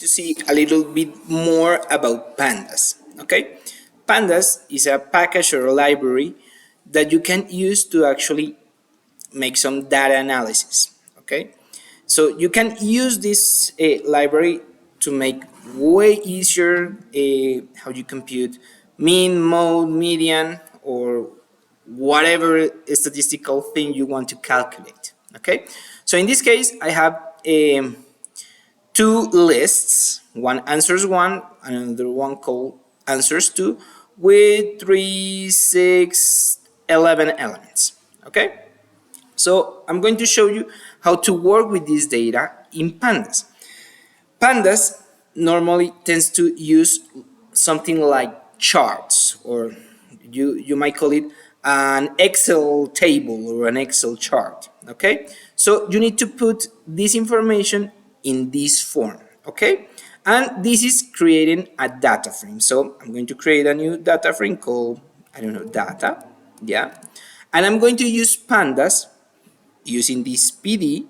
To see a little bit more about pandas. Okay, pandas is a package or a library that you can use to actually make some data analysis. Okay, so you can use this library to make way easier how you compute mean, mode, median, or whatever statistical thing you want to calculate. Okay, so in this case I have two lists. One answers one, another one called answers two, with 3, 6, 11 elements. Okay? So I'm going to show you how to work with this data in pandas. Pandas normally tends to use something like charts, or you might call it an Excel table or an Excel chart. Okay, so you need to put this information in this form. Okay, and this is creating a data frame. So I'm going to create a new data frame called, I don't know, data. Yeah, and I'm going to use pandas using this PD.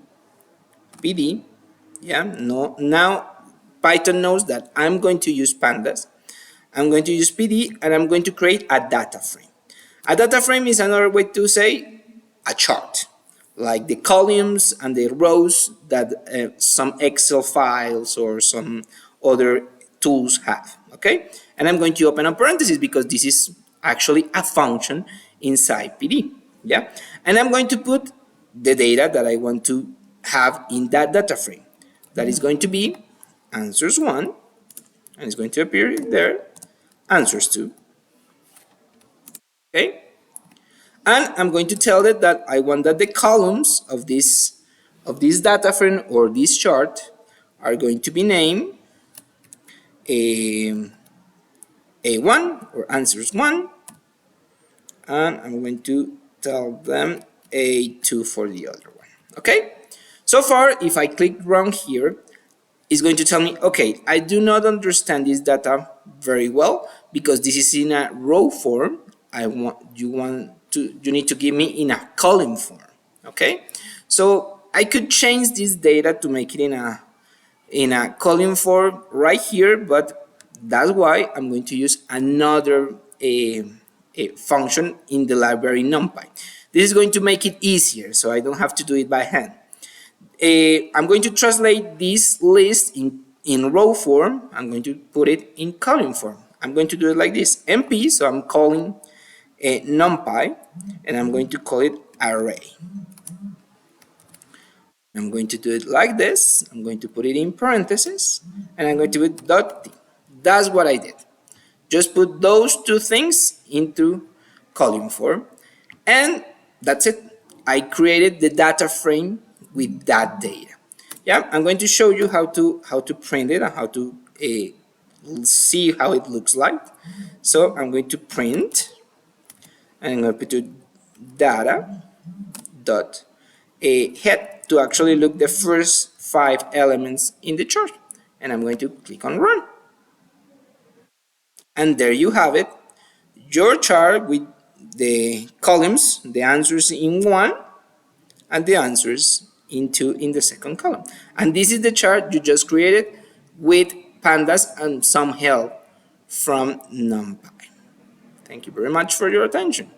Yeah, no, now Python knows that I'm going to use pandas. I'm going to use PD and I'm going to create a data frame. A data frame is another way to say a chart, like the columns and the rows that some Excel files or some other tools have. Okay, and I'm going to open a parenthesis because this is actually a function inside PD. Yeah, and I'm going to put the data that I want to have in that data frame. That is going to be answers 1, and it's going to appear there, answers 2. Okay, and I'm going to tell it that I want that the columns of this data frame or this chart are going to be named A1 or answers 1, and I'm going to tell them A2 for the other one. Okay, so far if I click run here, it's going to tell me, okay, I do not understand this data very well because this is in a row form. You need to give me in a column form. Okay, so I could change this data to make it in a column form right here, but that's why I'm going to use another a function in the library NumPy. This is going to make it easier, so I don't have to do it by hand. I'm going to translate this list in row form. I'm going to put it in column form. I'm going to do it like this, NP, so I'm calling NumPy, and I'm going to call it array. I'm going to do it like this. I'm going to put it in parentheses, and I'm going to put dot .t. That's what I did. Just put those two things into column form, and that's it. I created the data frame with that data. Yeah, I'm going to show you how to print it and how to see how it looks like. So I'm going to print, and I'm going to put data dot head to actually look the first 5 elements in the chart, and I'm going to click on run. And there you have it, your chart with the columns, the answers in 1 and the answers in 2 in the second column. And this is the chart you just created with pandas and some help from NumPy. Thank you very much for your attention.